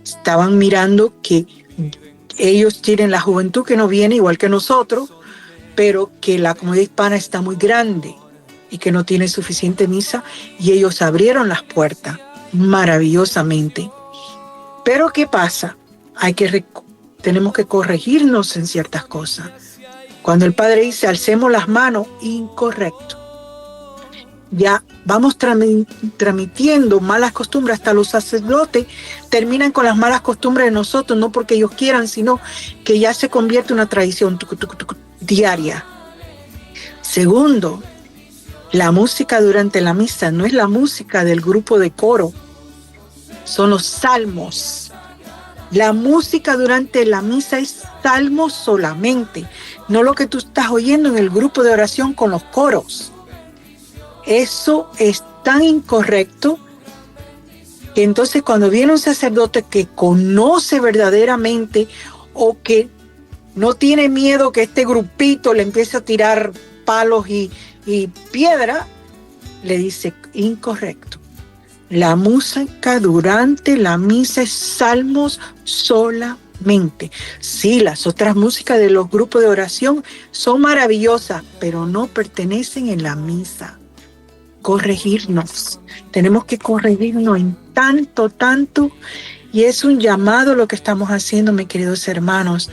Estaban mirando que ellos tienen la juventud que no viene igual que nosotros, pero que la comunidad hispana está muy grande y que no tiene suficiente misa, y ellos abrieron las puertas maravillosamente. Pero ¿qué pasa? Tenemos que corregirnos en ciertas cosas. Cuando el Padre dice alcemos las manos, incorrecto. Ya vamos transmitiendo malas costumbres, hasta los sacerdotes terminan con las malas costumbres de nosotros, no porque ellos quieran, sino que ya se convierte en una tradición diaria. Segundo, la música durante la misa no es la música del grupo de coro, son los salmos. La música durante la misa es salmos solamente, no lo que tú estás oyendo en el grupo de oración con los coros. Eso es tan incorrecto que entonces cuando viene un sacerdote que conoce verdaderamente o que no tiene miedo que este grupito le empiece a tirar palos y piedra, le dice incorrecto. La música durante la misa es salmos solamente. Sí, las otras músicas de los grupos de oración son maravillosas, pero no pertenecen en la misa. Corregirnos. Tenemos que corregirnos en tanto, y es un llamado lo que estamos haciendo, mis queridos hermanos.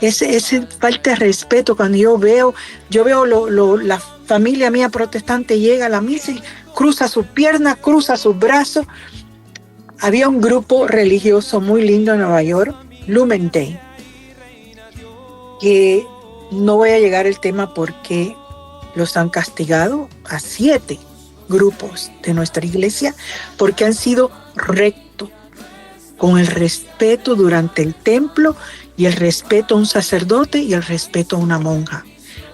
Ese falta de respeto cuando yo veo la familia mía protestante llega a la misa y cruza sus piernas, cruza sus brazos. Había un grupo religioso muy lindo en Nueva York, Lumen Day, que no voy a llegar al tema porque los han castigado a 7 grupos de nuestra iglesia porque han sido rectos, con el respeto durante el templo y el respeto a un sacerdote y el respeto a una monja.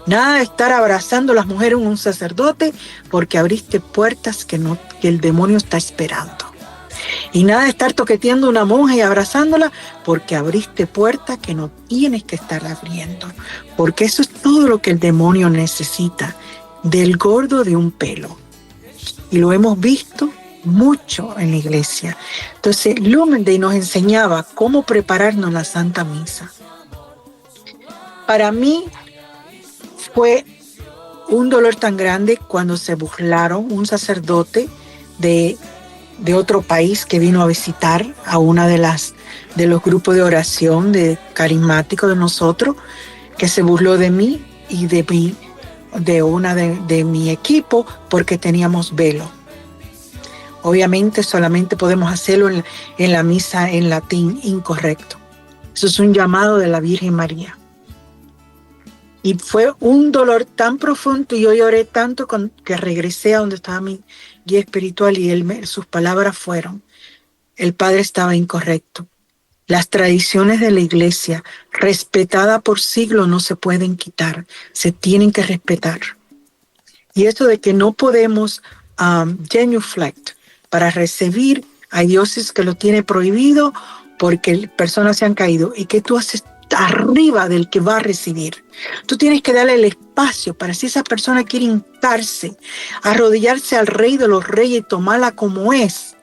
Nada de estar abrazando a las mujeres en un sacerdote porque abriste puertas que el demonio está esperando. Y nada de estar toqueteando a una monja y abrazándola porque abriste puertas que no tienes que estar abriendo. Porque eso es todo lo que el demonio necesita, del gordo de un pelo. Y lo hemos visto mucho en la iglesia. Entonces, Lumen Day nos enseñaba cómo prepararnos la Santa Misa. Para mí fue un dolor tan grande cuando se burlaron un sacerdote de otro país que vino a visitar a una de los grupos de oración de carismáticos de nosotros, que se burló de mí y de una de mi equipo porque teníamos velo. Obviamente solamente podemos hacerlo en la misa en latín, incorrecto. Eso es un llamado de la Virgen María. Y fue un dolor tan profundo y yo lloré tanto que regresé a donde estaba mi guía espiritual y sus palabras fueron: el Padre estaba incorrecto. Las tradiciones de la iglesia, respetadas por siglos, no se pueden quitar, se tienen que respetar. Y eso de que no podemos genuflect para recibir Hay diócesis que lo tiene prohibido porque personas se han caído. ¿Y qué tú haces arriba del que va a recibir? Tú tienes que darle el espacio para si esa persona quiere hincarse, arrodillarse al Rey de los Reyes y tomarla como es.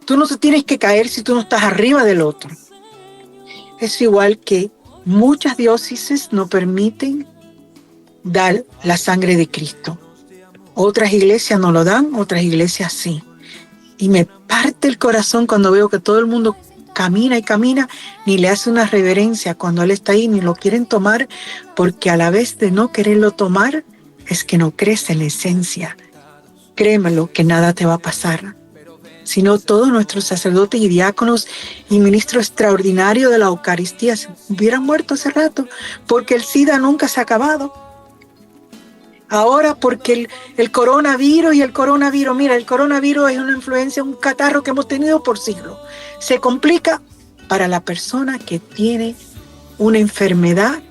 Tú no te tienes que caer si tú no estás arriba del otro. Es igual que muchas diócesis no permiten dar la sangre de Cristo. Otras iglesias no lo dan, otras iglesias sí. Y me parte el corazón cuando veo que todo el mundo camina y camina, ni le hace una reverencia cuando Él está ahí, ni lo quieren tomar, porque a la vez de no quererlo tomar, es que no crees en la esencia. Créemelo que nada te va a pasar. Sino todos nuestros sacerdotes y diáconos y ministros extraordinarios de la Eucaristía se hubieran muerto hace rato, porque el SIDA nunca se ha acabado. Ahora porque el coronavirus mira, el coronavirus es una influencia, un catarro que hemos tenido por siglos. Se complica para la persona que tiene una enfermedad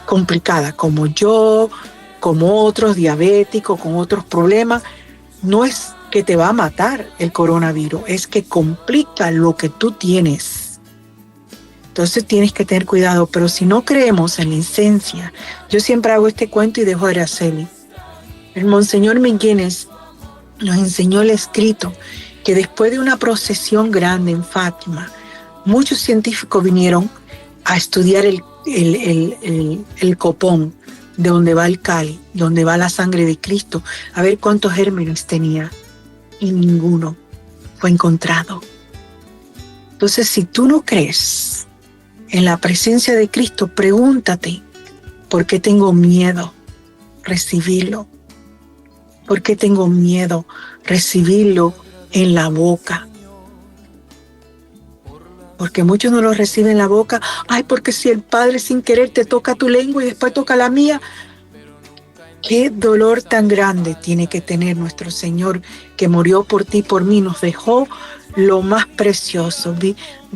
complicada, como yo, como otros diabéticos, con otros problemas. No es que te va a matar el coronavirus, es que complica lo que tú tienes. Entonces tienes que tener cuidado, pero si no creemos en la esencia, yo siempre hago este cuento y dejo a Araceli. El Monseñor Miguenes nos enseñó el escrito que después de una procesión grande en Fátima, muchos científicos vinieron a estudiar el copón de donde va el cáliz, donde va la sangre de Cristo, a ver cuántos gérmenes tenía. Y ninguno fue encontrado. Entonces, si tú no crees en la presencia de Cristo, pregúntate, ¿por qué tengo miedo recibirlo? ¿Por qué tengo miedo recibirlo en la boca? Porque muchos no lo reciben en la boca. Ay, porque si el Padre sin querer te toca tu lengua y después toca la mía. Qué dolor tan grande tiene que tener nuestro Señor, que murió por ti y por mí, nos dejó lo más precioso.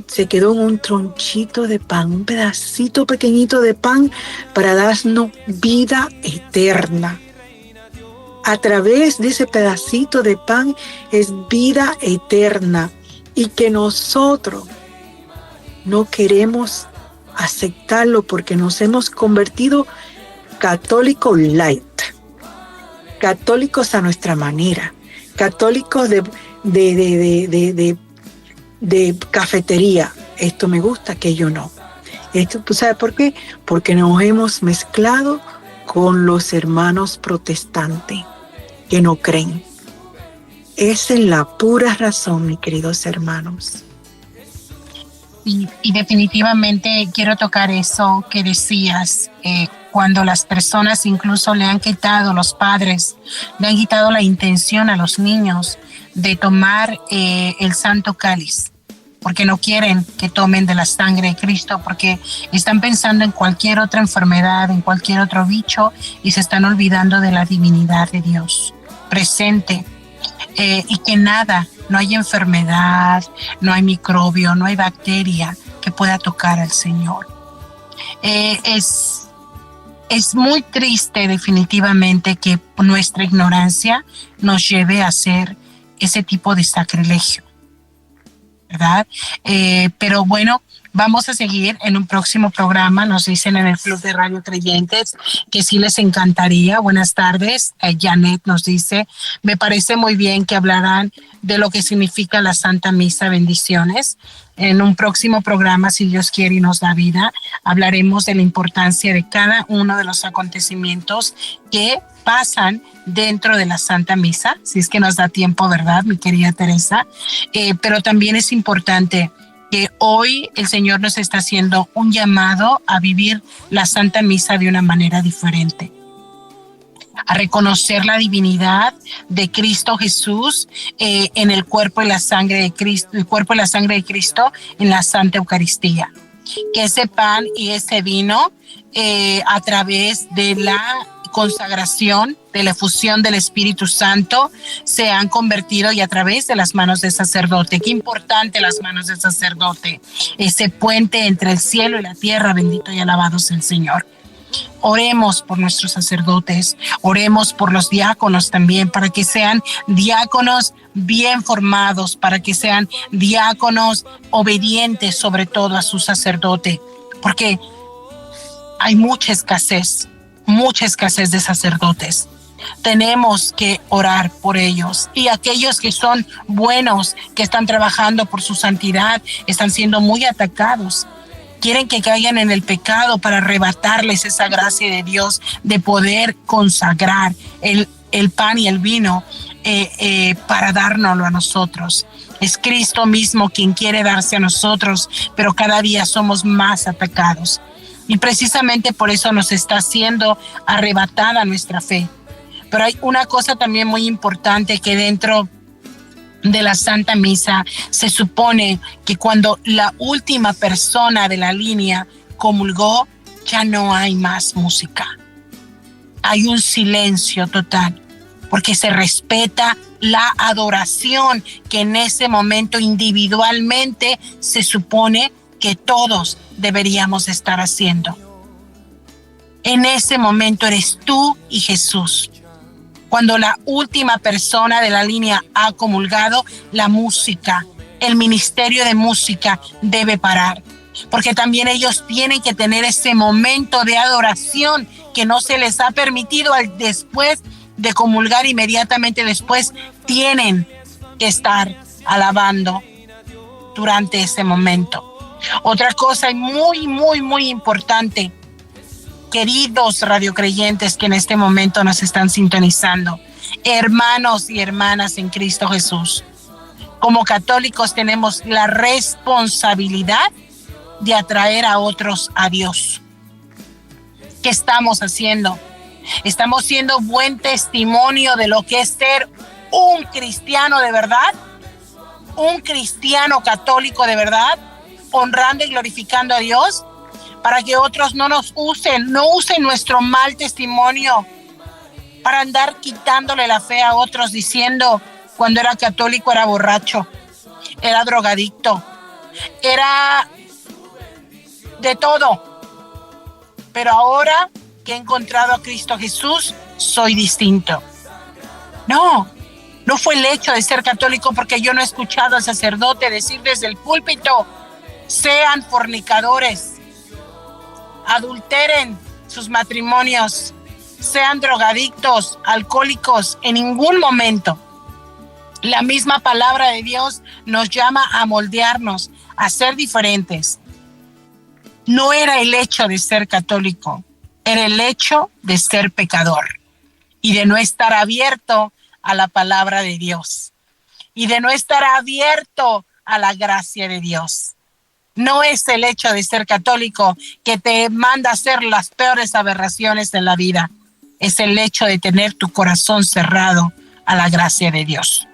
Se quedó en un tronchito de pan, un pedacito pequeñito de pan para darnos vida eterna. A través de ese pedacito de pan es vida eterna, y que nosotros no queremos aceptarlo porque nos hemos convertido católicos light, católicos a nuestra manera, católicos de cafetería. Esto me gusta, aquello no. Esto, ¿tú sabes por qué? Porque nos hemos mezclado con los hermanos protestantes que no creen. Esa es la pura razón, mis queridos hermanos. Y definitivamente quiero tocar eso que decías, cuando las personas incluso le han quitado, los padres, le han quitado la intención a los niños de tomar el Santo Cáliz, porque no quieren que tomen de la sangre de Cristo, porque están pensando en cualquier otra enfermedad, en cualquier otro bicho, y se están olvidando de la divinidad de Dios presente, y que nada, no hay enfermedad, no hay microbio, no hay bacteria que pueda tocar al Señor. Es muy triste definitivamente que nuestra ignorancia nos lleve a hacer ese tipo de sacrilegio, ¿verdad? Pero bueno, vamos a seguir en un próximo programa. Nos dicen en el Club de Radio Creyentes que sí les encantaría. Buenas tardes. Janet nos dice, me parece muy bien que hablarán de lo que significa la Santa Misa. Bendiciones. En un próximo programa, si Dios quiere y nos da vida, hablaremos de la importancia de cada uno de los acontecimientos que pasan dentro de la Santa Misa, si es que nos da tiempo, ¿verdad, mi querida Teresa? Pero también es importante que hoy el Señor nos está haciendo un llamado a vivir la Santa Misa de una manera diferente, a reconocer la divinidad de Cristo Jesús en el cuerpo y la sangre de Cristo, el cuerpo y la sangre de Cristo en la Santa Eucaristía. Que ese pan y ese vino, a través de la consagración, de la efusión del Espíritu Santo, se han convertido, y a través de las manos del sacerdote. Qué importante las manos del sacerdote, ese puente entre el cielo y la tierra. Bendito y alabado sea el Señor. oremos por nuestros sacerdotes, oremos por los diáconos también, para que sean diáconos bien formados, para que sean diáconos obedientes sobre todo a su sacerdote, porque hay mucha escasez de sacerdotes. Tenemos que orar por ellos, y aquellos que son buenos, que están trabajando por su santidad, están siendo muy atacados. Quieren que caigan en el pecado para arrebatarles esa gracia de Dios de poder consagrar el pan y el vino para dárnoslo a nosotros. Es Cristo mismo quien quiere darse a nosotros, pero cada día somos más atacados. Y precisamente por eso nos está siendo arrebatada nuestra fe. Pero hay una cosa también muy importante, que dentro de la Santa Misa se supone que cuando la última persona de la línea comulgó, ya no hay más música. Hay un silencio total, porque se respeta la adoración que en ese momento individualmente se supone que todos deberíamos estar haciendo. En ese momento eres tú y Jesús. Cuando la última persona de la línea ha comulgado, la música, el ministerio de música debe parar, porque también ellos tienen que tener ese momento de adoración que no se les ha permitido después de comulgar. Inmediatamente después tienen que estar alabando durante ese momento. Otra cosa muy, muy, muy importante, queridos radiocreyentes que en este momento nos están sintonizando, hermanos y hermanas en Cristo Jesús, como católicos tenemos la responsabilidad de atraer a otros a Dios. ¿Qué estamos haciendo? ¿Estamos siendo buen testimonio de lo que es ser un cristiano de verdad? ¿Un cristiano católico de verdad? ¿Honrando y glorificando a Dios? Para que otros no usen nuestro mal testimonio para andar quitándole la fe a otros, diciendo cuando era católico era borracho, era drogadicto, era de todo. Pero ahora que he encontrado a Cristo Jesús, soy distinto. No fue el hecho de ser católico, porque yo no he escuchado al sacerdote decir desde el púlpito: sean fornicadores, adulteren sus matrimonios, sean drogadictos, alcohólicos. En ningún momento. La misma palabra de Dios nos llama a moldearnos, a ser diferentes. No era el hecho de ser católico, era el hecho de ser pecador y de no estar abierto a la palabra de Dios y de no estar abierto a la gracia de Dios. No es el hecho de ser católico que te manda a hacer las peores aberraciones en la vida. Es el hecho de tener tu corazón cerrado a la gracia de Dios.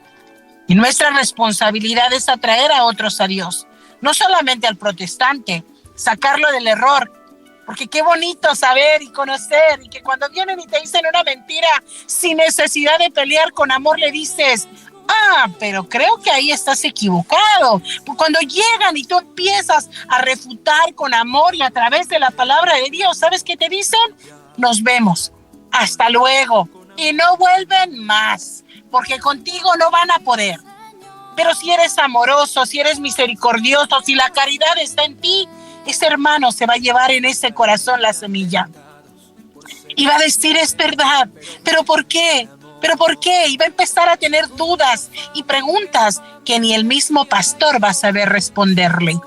Y nuestra responsabilidad es atraer a otros a Dios. No solamente al protestante, sacarlo del error. Porque qué bonito saber y conocer, y que cuando vienen y te dicen una mentira, sin necesidad de pelear, con amor le dices: pero creo que ahí estás equivocado. Cuando llegan y tú empiezas a refutar con amor y a través de la palabra de Dios, ¿sabes qué te dicen? Nos vemos, hasta luego, y no vuelven más, porque contigo no van a poder. Pero si eres amoroso, si eres misericordioso, si la caridad está en ti, ese hermano se va a llevar en ese corazón la semilla y va a decir: es verdad, ¿pero por qué? ¿Pero por qué? Y va a empezar a tener dudas y preguntas que ni el mismo pastor va a saber responderle.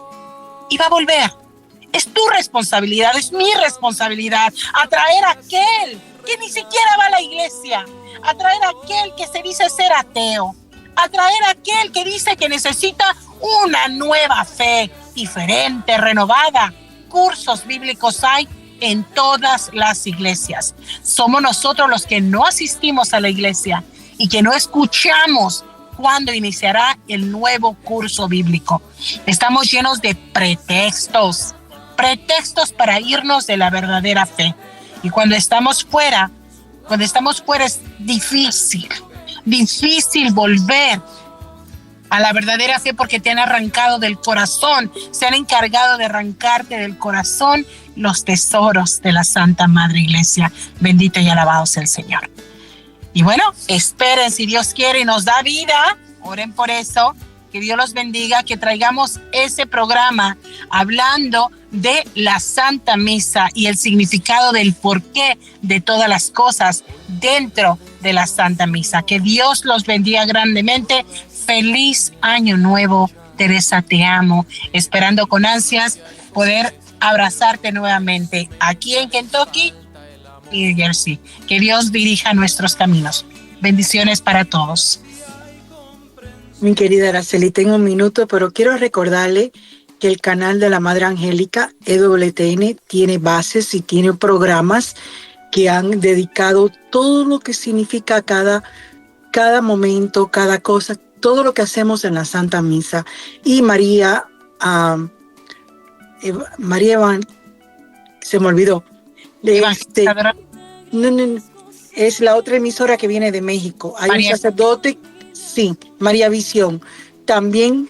Y va a volver. Es tu responsabilidad, es mi responsabilidad, atraer a aquel que ni siquiera va a la iglesia, atraer a aquel que se dice ser ateo, atraer a aquel que dice que necesita una nueva fe, diferente, renovada. Cursos bíblicos hay en todas las iglesias. Somos nosotros los que no asistimos a la iglesia y que no escuchamos cuándo iniciará el nuevo curso bíblico. Estamos llenos de pretextos para irnos de la verdadera fe. Y cuando estamos fuera es difícil volver a la verdadera fe, porque te han arrancado del corazón, se han encargado de arrancarte del corazón los tesoros de la Santa Madre Iglesia. Bendito y alabado sea el Señor. Y bueno, esperen, si Dios quiere y nos da vida, oren por eso, que Dios los bendiga, que traigamos ese programa hablando de la Santa Misa y el significado del porqué de todas las cosas dentro de la Santa Misa. Que Dios los bendiga grandemente. Feliz Año Nuevo, Teresa, te amo. Esperando con ansias poder abrazarte nuevamente aquí en Kentucky y New Jersey. Que Dios dirija nuestros caminos. Bendiciones para todos. Mi querida Araceli, tengo un minuto, pero quiero recordarle que el canal de la Madre Angélica, EWTN, tiene bases y tiene programas que han dedicado todo lo que significa cada momento, cada cosa, todo lo que hacemos en la Santa Misa. Y María se me olvidó. No, es la otra emisora que viene de México. Hay un sacerdote, sí, María Visión. También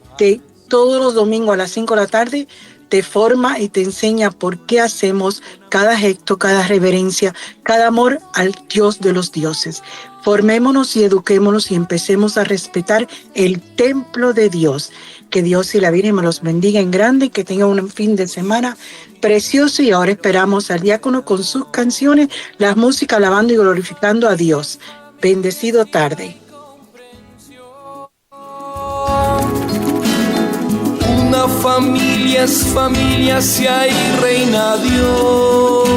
todos los domingos a las 5 de la tarde te forma y te enseña por qué hacemos cada gesto, cada reverencia, cada amor al Dios de los dioses. Formémonos y eduquémonos y empecemos a respetar el templo de Dios. Que Dios y la Virgen me los bendiga en grande y que tengan un fin de semana precioso. Y ahora esperamos al diácono con sus canciones, las músicas, alabando y glorificando a Dios. Bendecido tarde. Una familia es familia si hay reina Dios.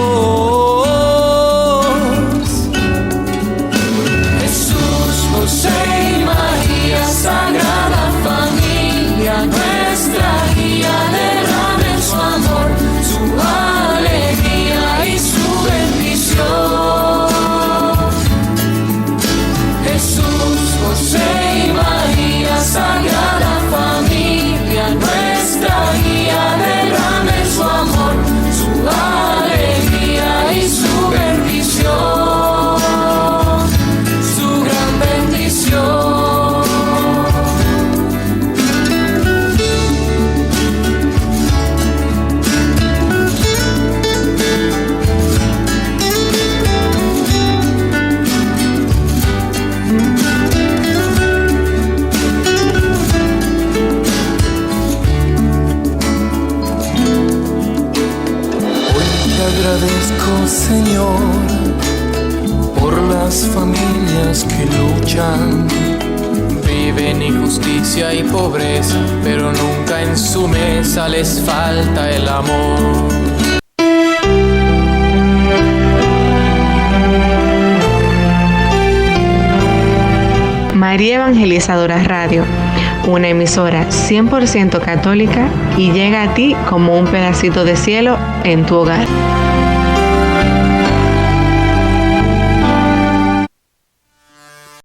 Jesús, José y María, Sagrada Familia, nuestra guía, derrame su amor, su alegría y su bendición. Jesús, José y María, Sagrada Familia, nuestra guía, derrame su amor, su alegría y su bendición, su gran bendición. Agradezco, Señor, por las familias que luchan, viven injusticia y pobreza, pero nunca en su mesa les falta el amor. María Evangelizadora Radio, una emisora 100% católica y llega a ti como un pedacito de cielo en tu hogar.